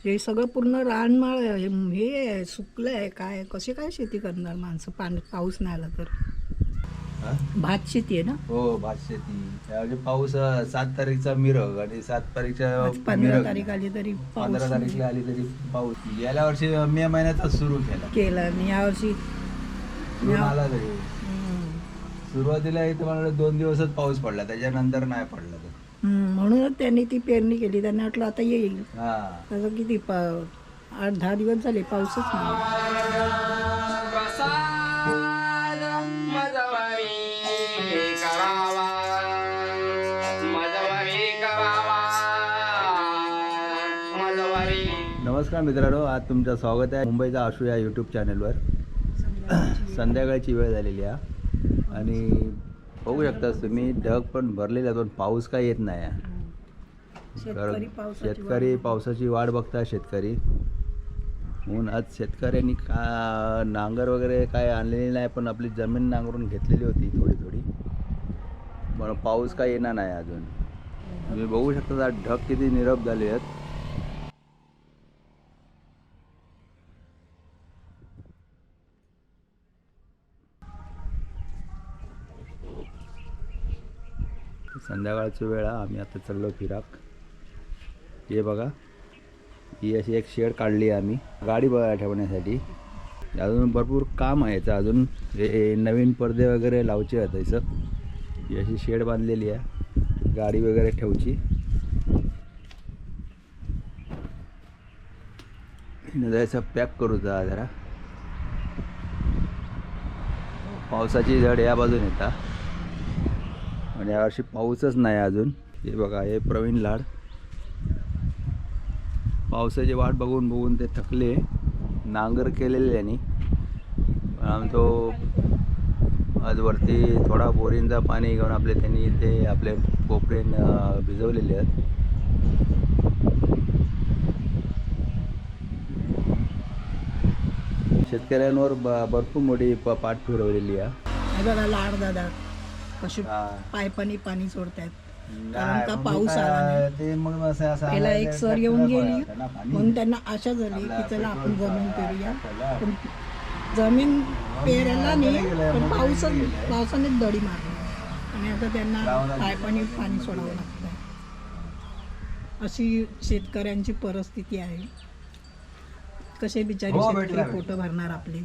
हे सगळं पूर्ण रानमाळ आहे. हे सुकलंय. काय कशी काय शेती करणार माणसं? पाऊस नाही आला तर. हा? भात शेती आहे ना. हो, भात शेती. त्यावेळी पाऊस 7 तारीखचा मिरग आणि 7 तारीखच्या आज 15 तारीख आली तरी 15 पाऊस तारीखला आली तरी पाऊस. गेल्या वर्षी मे महिन्यातच सुरू केला. केला आणि यावर्षी जून आला तरी हम्म. सुरुवातीला इथं मला 2 दिवसच पाऊस पडला, त्याच्यानंतर नाही पडला तो. म्हणूनच त्यांनी ती पेरणी केली. त्यांना वाटलं आता येईल. हा, असं किती 8-10 दिवस झाले पाऊसच नाही. नमस्कार मित्रांनो, आज तुमचं स्वागत आहे मुंबईचा आशू या यूट्यूब चॅनलवर. संध्याकाळची वेळ झालेली आहे आणि बघू शकताच तुम्ही, ढग पण भरलेले आहेत पण पाऊस काय येत नाही आहे. शेतकरी पावसाची वाट बघतात शेतकरी. म्हणून आज शेतकऱ्यांनी नांगर वगैरे काय आणलेली नाही, पण आपली जमीन नांगरून घेतलेली होती थोडी पण पाऊस काय येणार नाही अजून. तुम्ही बघू शकता आज ढग किती नीरव झाले आहेत. संध्याकाळची वेळ आहे, आम्ही आता चाललो फिराक. हे बघा, ही अशी एक शेड काढली आहे आम्ही गाडी ठेवण्यासाठी. अजून भरपूर काम आहे याचं. अजून हे नवीन पडदे वगैरे लावचे आहेत इथं. ही अशी शेड बांधलेली आहे गाडी वगैरे ठेवची. जायचं पॅक करू जरा. पावसाची झड या बाजून येतात आणि यावर्षी पाऊसच नाही अजून. हे बघा, हे प्रवीण लाड पावसाची वाट बघून बघून ते थकले. नांगर केलेले त्यांनी, पण आम्ही तो आज वरती थोडा बोरिंगचा पाणी घेऊन आपले त्यांनी ते आपले कोपरे भिजवलेले आहेत. शेतकऱ्यांवर भरपूर मोठी पाठ फिरवलेली आहे. बघा लाड दादा कशी पायपानी पाणी सोडतायत. कारण का पाऊस आला नाही. ते मग असं पहिला एक सर येऊन गेली, म्हणून त्यांना आशा झाली की चला आपण जमीन पेरूया. पण जमीन पेरायला नाही, पण पावसानेच दडी मारली आणि आता त्यांना पायपानी पाणी सोडावं लागतं. अशी शेतकऱ्यांची परिस्थिती आहे. कसे बिचारी शेतकरी पोटं भरणार आपले.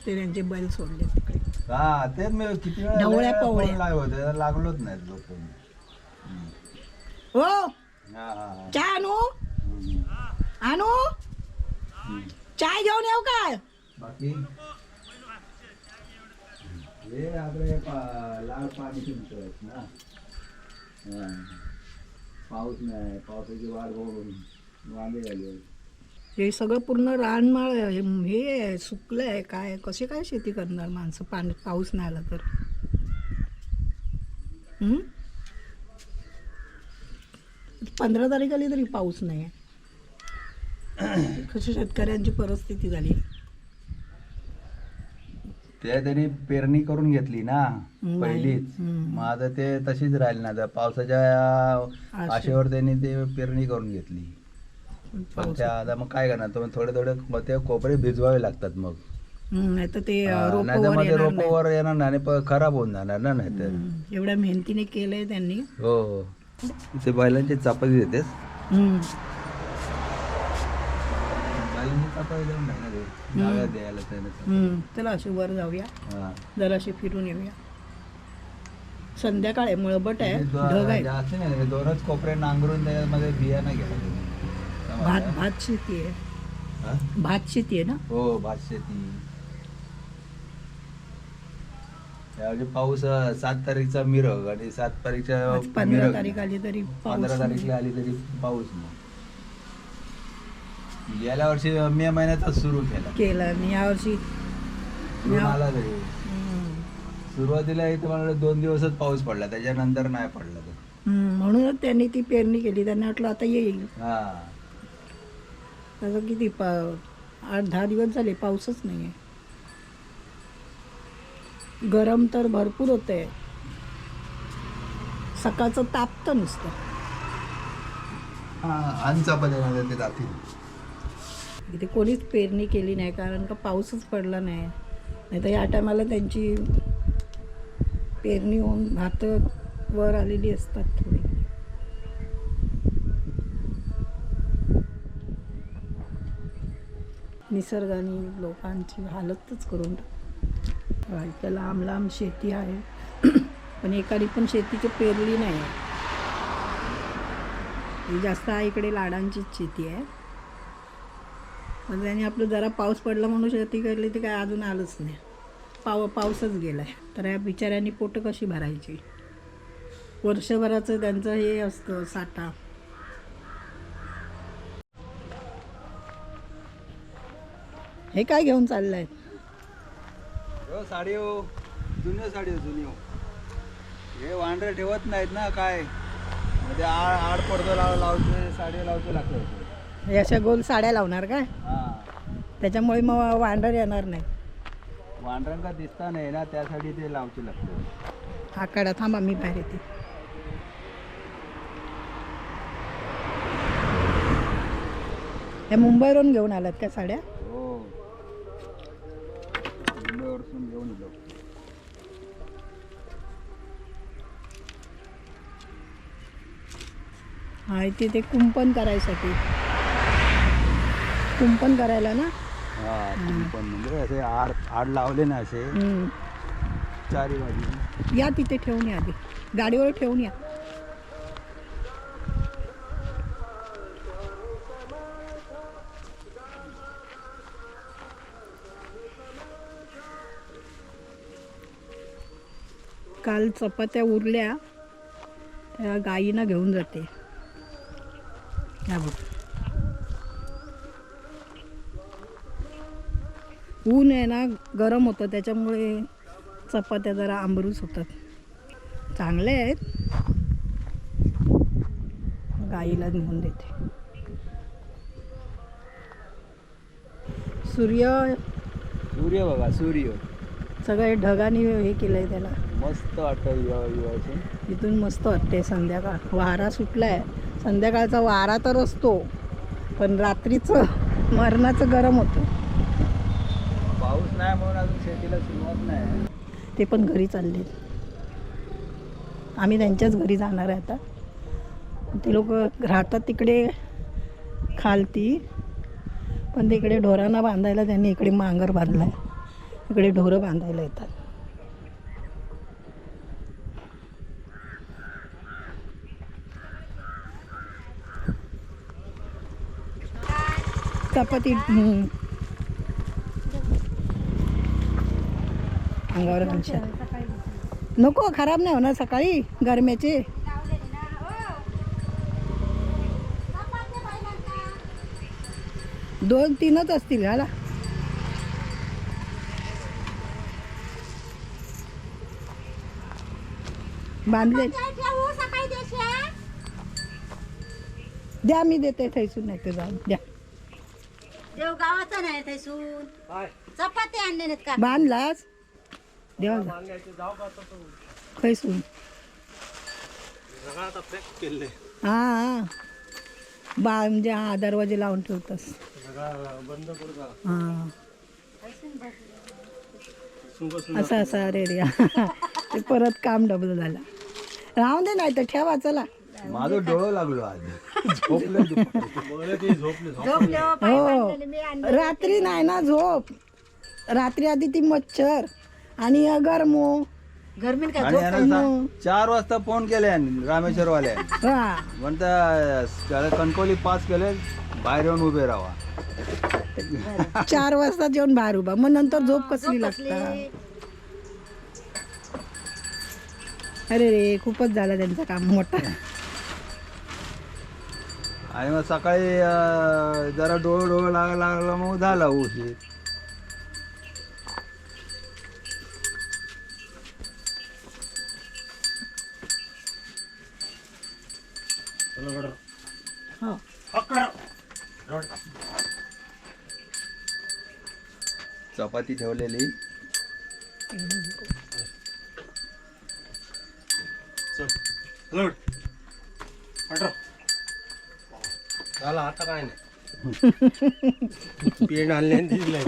ते त्यांचे बैल सोडले तिकडे. हा, तेच मी किती ढवळ्या पवळ्या लागलोच नाही लोक. हो, चहा आणू चाय घेऊन येऊ काय? बाकी हे आपले लाल पाणी पिंपळत ना. पाऊस नाही, पावसाची वाट बघून वांदे झाले. हे सगळं पूर्ण रानमाळ आहे. हे सुकलंय. काय कशी काय शेती करणार माणसं? पाऊस नाही आला तर. 15 तारीख आली तरी पाऊस नाही. कशी शेतकऱ्यांची परिस्थिती झाली. ते त्यांनी पेरणी करून घेतली ना पहिलीच, मग आता ते तशीच राहिली ना. पावसाच्या आशेवर त्यांनी ते पेरणी करून घेतली. पण त्या आता मग काय करणार, तर थोडे ते कोपरे भिजवावे लागतात. मग नाही तर ते रोपावर येणार नाही आणि खराब होऊन जाणार ना. नाही तर एवढ्या मेहनतीने केलंय त्यांनी. हो, ते बैलांची चापाती देतेस. बैलांची चापाती देऊन नाही द्यायला. चला अशी वर जाऊया, जराशी फिरून येऊया. संध्याकाळ आहे, मळबट आहे, ढग आहे. 2च कोपरे नांगरून त्यामध्ये बियाणं घ्यायला. भात शेती आहे. भात शेती आहे ना. हो, भात शेती. त्यावेळी पाऊस 7 तारीखचा मिरग आणि 7 तारीखच्या 15 तारीख आली तरी 15 तारीखला आली तरी पाऊस. मग गेल्या वर्षी मे महिन्यातच सुरू केला आणि यावर्षी आला तरी सुरुवातीला इथं मला 2 दिवसच पाऊस पडला, त्याच्यानंतर नाही पडला तो. म्हणूनच त्यांनी ती पेरणी केली. त्यांना वाटलं आता येईल. असं किती 8-10 दिवस झाले पाऊसच नाही आहे. गरम तर भरपूर होतंय. सकाळचं तापतं नुसतं. आणि चपात्या ते जातील. इथे कोणीच पेरणी केली नाही कारण का पाऊसच पडला नाही. नाही तर या टायमाला त्यांची पेरणी होऊन भात वर आलेली असतात थोडी. निसर्गाने लोकांची हालतच करून टाकली. इथं लांब लांब शेती आहे पण एकाने पण शेतीची पेरली नाही आहे. जास्त आहे इकडे लाडांचीच शेती आहे. पण त्याने आपलं जरा पाऊस पडला म्हणून शेती करली ते काय अजून आलंच नाही. पाऊसच गेलाय. तर या बिचाऱ्यांनी पोटं कशी भरायची. वर्षभराचं त्यांचं हे असतं साठा. हे काय घेऊन चाललंय? साडी हो, जुन्या साडी हो, जुनी हो. हे वांढरे ठेवत नाहीत ना काय, म्हणजे आड पडतो लावतो साडी लावतो लागतं. हे अशा गोल साड्या लावणार काय? त्याच्यामुळे मग वांढर येणार नाही. वांढरांका दिसता नाही ना, त्यासाठी ते लावचे लागतं. हा काढा, थांबा मी बाहेर येते. हे मुंबईवरून घेऊन आलात का साड्या? हो, मुंबईवरून घेऊन येलो. हा इथे ते कुंपण करायसाठी, कुंपण करायला ना. कुंपण म्हणजे असे आड लावले ना असे चारी बाजू. या तिथे ठेवून या, आधी गाडीवर ठेवून या. काल चपात्या उरल्या त्या गाईना घेऊन जाते. या बघ, ऊन आहे ना, गरम होतं त्याच्यामुळे चपात्या जरा आंबरूस होतात. चांगले आहेत. गाईला नेऊन देते. सूर्य बघा, सूर्य सगळे ढगाने हे केलंय त्याला. मस्त वाटतं. इथून मस्त वाटते. संध्याकाळ वारा सुटलाय. संध्याकाळचा वारा तर असतो पण रात्रीचं मरणाचं गरम होतं. पाऊस नाही म्हणून अजून शेतीला सुरुवात नाही. ते पण घरी चालले. आम्ही त्यांच्याच घरी जाणार आहे आता. ते लोक राहतात तिकडे खालती, पण तिकडे ढोरांना बांधायला त्यांनी इकडे मांगर बांधलाय. इकडे ढोरं बांधायला येतात. चपाती अंगावर घालशा. नको, खराब नाही होणार सकाळी गरम्याचे. दोन तीनच असतील घाला. बांधले द्या, मी देते थैसून. नाही ते जाऊन द्या. देव गावाचा नाही थैसून चपाती आणले नाहीत का? बांधलास देवा थैसून. हा म्हणजे हा दरवाजे लावून ठेवतस. हा असं अरे रे ते परत काम डबल झालं. राहून दे, नाही तर ठेवा. चला, माझं डोळं लागलो आज. झोपले. हो, रात्री नाही ना झोप. रात्री आधी ती मच्छर आणि गरमो गरमी काय आणि यांना 4 वाजता फोन केले रामेश्वर वाल्या. हा म्हणता कणकवली पास केले, बाहेर येऊन उभे राहा. 4 वाजता जेवण बाहेर उभा, मग नंतर झोप कसली लागतात. अरे रे, खूपच झालं त्यांचं काम मोठं. आणि मग सकाळी जरा डोळं लागला मग झाला उशीर. हो, चपाती ठेवलेली. चला आता काय नाही पेन आणले आणि दिलंय.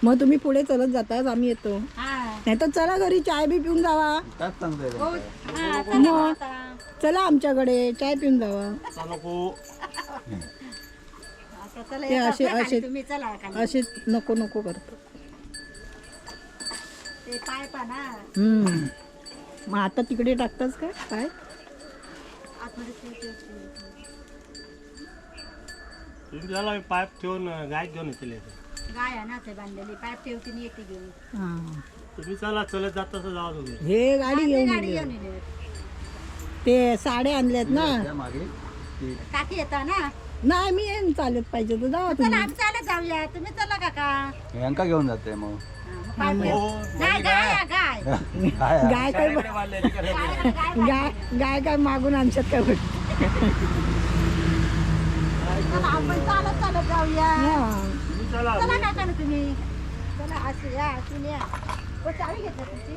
मग तुम्ही पुढे चलत जाताच, आम्ही येतो. हा नाही तर चला घरी चाय बी पिऊन जावा. त्याच सांगतोय हो, त्यांचं. हा, चला मग आता. चला आमच्याकडे चाय पिऊन जावा. नको आता चला ते येतात असे- ना खाली, असे- तुम्ही चला खाली. असे नको नको करतो. ते पाय पाना मग आता तिकडे टाकतास काय काय? आतमध्ये ठेव. तुम्ही झाला पाईप ठेवून गाय घेऊन येतील इथे. गाय आहे ना ते बांधलेली पाईप ठेवती आणि येते घेऊन. हा. तुम्ही चला चलत जात तसं जावा तुम्ही. हे गाडी ते घेऊन गाडी गेली. घेऊन येते. ते साड्या आणल्यात ना. त्या मागे ती काकी येता ना. नाही मी येईन, चालत पाहिजे तर जावा चला तुम्ही. आम्ही चालत जाऊया, तुम्ही चला काका. यांका घेऊन जाते मग. हा, मग पाईप हो, नाही गाय आहे, गाय. काय गाय काय गाय गाय काय मागून आमच्यात काय भेट. चला आपण चालत चालत जाऊया. तुम्ही चला चला काका ना तुम्ही. चला असं या असून या. हो, चावी घेतला तुमची.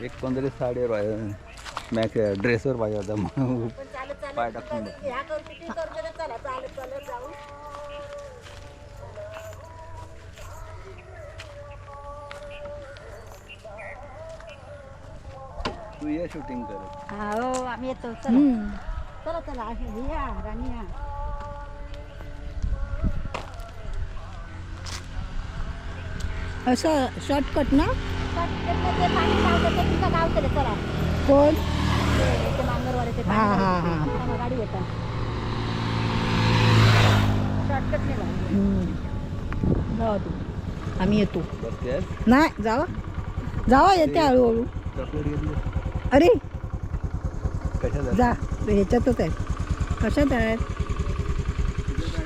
एक कोणतरी साडीवर मॅक ड्रेसवर पाहिजे होता मग पण चालत पाय चालत टाकून ह्या करू ती करू दे, चला चालत चालत जाऊ. तू ये शूटिंग कर. हा हो आम्ही येतो. चला हम्म. चला चला असं या राणी या. असं शॉर्टकट ना. शॉर्टकटनं ते पाणी लावतं ते तुमचं गाव केलं. चला कोण? ते मांगरवाले ते हा, पाणी हा, लावतं. हा. चला, गाडी येतात. शॉर्टकट नाही लावलं. हम्म. जावा तू, आम्ही येतो. बसतेस नाही जावा जावा, येते हळूहळू. चॉकलेट घेतली अरे कशाला जा, ह्याच्यातच आहे. कशात आहेत?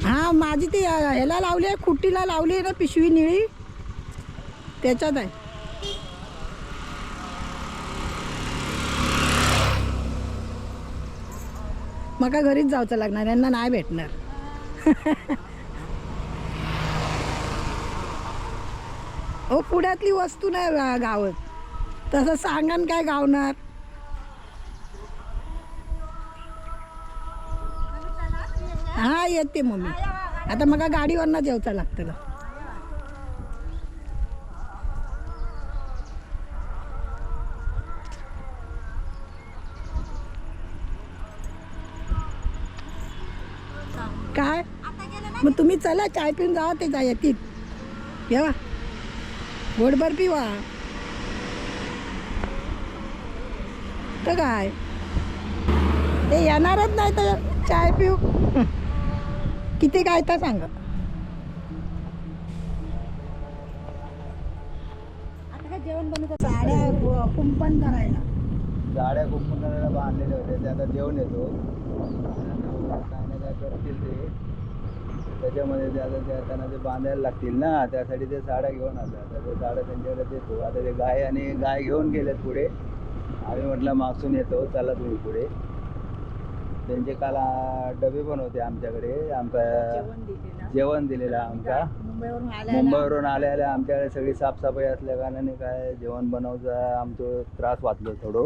हा माझी ती ह्याला लावली आहे, खुट्टीला लावली आहे ना पिशवी निळी, त्याच्यात आहे. मका घरीच जायचं लागणार, यांना नाही भेटणार. ओ पुण्यातली वस्तू नाही गावत, तसं सांगन काय गावणार. हा येते मम्मी. आता मग गाडीवरनं जेवचा लागतं. काय आता गेलं ना. मग तुम्ही चला चाय पिऊन जावा, ते जा येतील. येवा घोडभर पिवा. तर काय ते येणारच नाही तर चाय पिऊ. किती काय तर सांगा. आता काय जेवण बनवत साड्या कुंपण करायला. गाड्या कुंपण करायला बांधलेले होते, ते आता जेवण येतो काय ना काय करतील ते. त्याच्यामध्ये ते आता ते त्यांना ते बांधायला लागतील ना, त्यासाठी ते साड्या घेऊन आल्या. आता ते साड्या त्यांच्याकडे देतो. आता ते गाय आणि गाय घेऊन गेलेत पुढे. आम्ही म्हटलं मागसून येतो, चला तुम्ही पुढे. त्यांचे काल डबे पण होते आमच्याकडे, आमका जेवण दिलेलं आमका. मुंबईवरून आल्या आमच्याकडे सगळी साफसफाई असल्या कारणाने काय जेवण बनवचा आमचं त्रास वाचलो थोडं.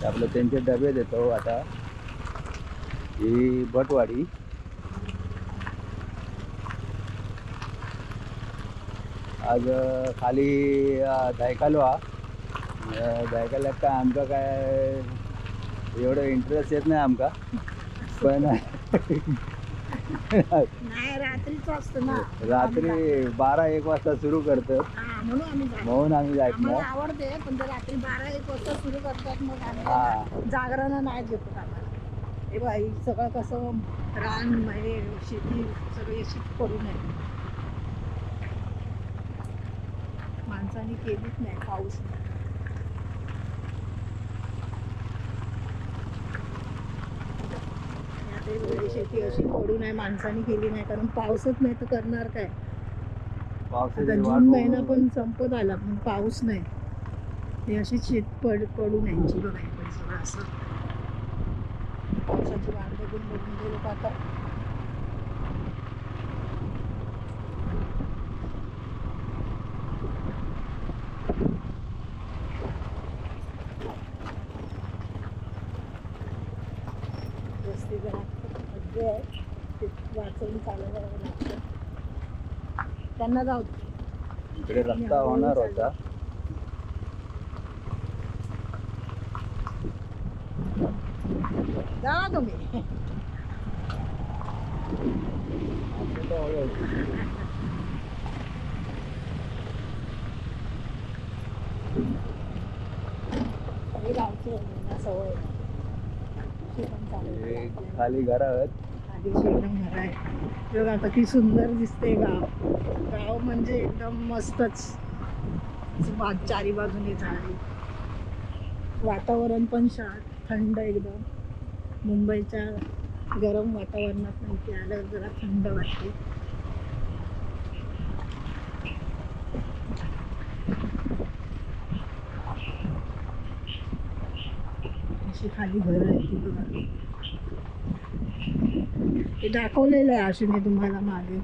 आपलं त्यांचे डबे देतो. आता ही भटवाडी, आज खाली धायकालो धायकाला काय आमका काय एवढं इंटरेस्ट येत नाही आमका, पण नाही रात्रीच असतं ना. रात्री 12-1 वाजता सुरू करतात, हा, म्हणून आम्ही जातो. म्हणून आम्ही जात आम्हाला नाही. आवडते, पण ते रात्री 12-1 वाजता सुरू करतात. मग हा. आम्ही जागरण नाही घेतो आम्हाला. हे बाई सगळं कसं रान हे शेती सगळी अशी करून आहे. माणसाने केलीच नाही, पाऊस नाही. आता एवढी शेती अशी पडून आहे, माणसाने केली नाही, कारण पाऊसच नाही तर करणार काय. आता पावसाची वाट जून महिना बघून पण संपत आला पण पाऊस नाही. हे अशी शेत पडून यांची बघा इकडे सगळं असं पावसाची वाट बघून ते लोक आता जे आहे ते वाचवून चालायला लागतं. त्यांना जाऊ दे. इकडे रस्ता होणार होता. जा तुम्ही. हे गावचे आहे ना, सवय आहे. शेतात चालायचं हे आपल्याला. खाली घर आहेत. आधी एकदम घर आहे. बघा आता किती सुंदर दिसते गाव. गाव म्हणजे एकदम मस्तच. चारी बाजूने झाडी, वातावरण पण शांत, थंड एकदम. मुंबईच्या गरम वातावरणात इथे आल्यावर जरा थंड वाटते. अशी खाली घर आहे ती बघा. हे दाखवलेलं आहे आशूने तुम्हाला मागे.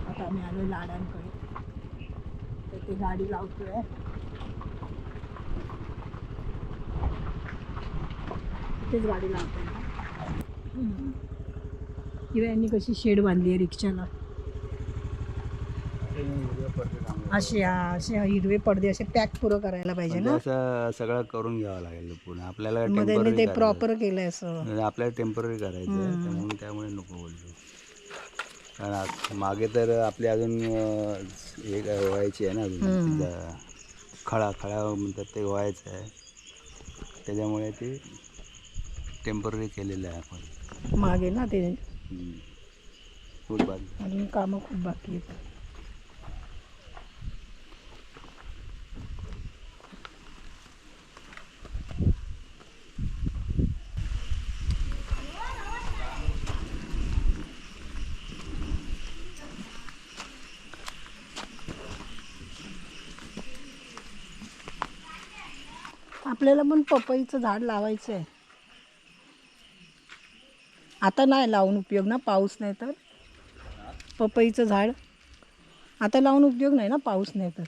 आता आम्ही आलो लाडांकडे. तर ते गाडी लावतोय. तेच गाडी लावतोय ना. किंवा यांनी कशी शेड बांधली आहे रिक्षाला. असे हिरवे पडदे असे पॅक पुरं करायला पाहिजे ना. असं सगळं करून घ्यावं लागेल पुन्हा आपल्याला. मग त्यांनी टेम्पररी ते प्रॉपर केलंय असं. आपल्याला टेम्पररी करायचं आहे, त्यामुळे नको बोलतो. कारण मागे तर आपली अजून हे व्हायची आहे ना, अजून खळा म्हणतात ते व्हायचं आहे. त्याच्यामुळे ते टेम्पररी केलेलं आहे आपण मागे ना ते. फुटपाथ. अजून कामं खूप बाकी आहेत. आपल्याला पण पपईचं झाड लावायचं आहे. आता नाही लावून उपयोग ना, पाऊस नाही तर. पपईचं झाड आता लावून उपयोग नाही ना, पाऊस नाही तर.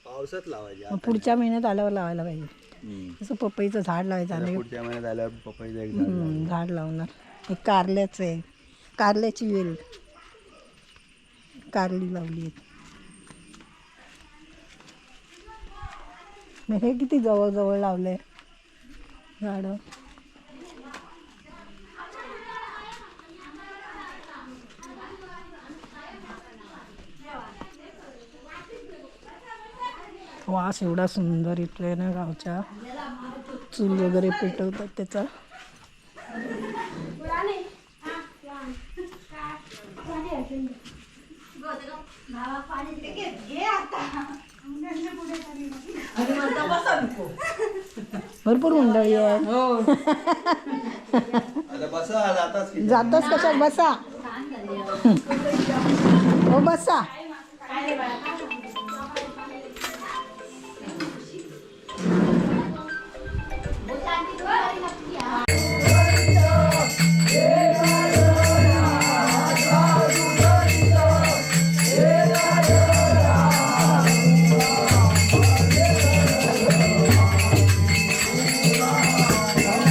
पावसात लावायचे. मग पुढच्या महिन्यात आल्यावर लावायला पाहिजे. तसं पपईचं झाड लावायचं आलं. पुढच्या महिन्यात आल्यावर पपईचं एक झाड लावायचं. झाड लावणार. हे कारल्याचं आहे. कारल्याची वेल कारली लावली आहे. मग हे किती जवळ लावलंय झाडं. वास एवढा सुंदर येतोय ना गावच्या. चूल वगैरे पेटवतात त्याचा. भरपूर मंडळी आहे. जाताच कशात बसा. हो बसा.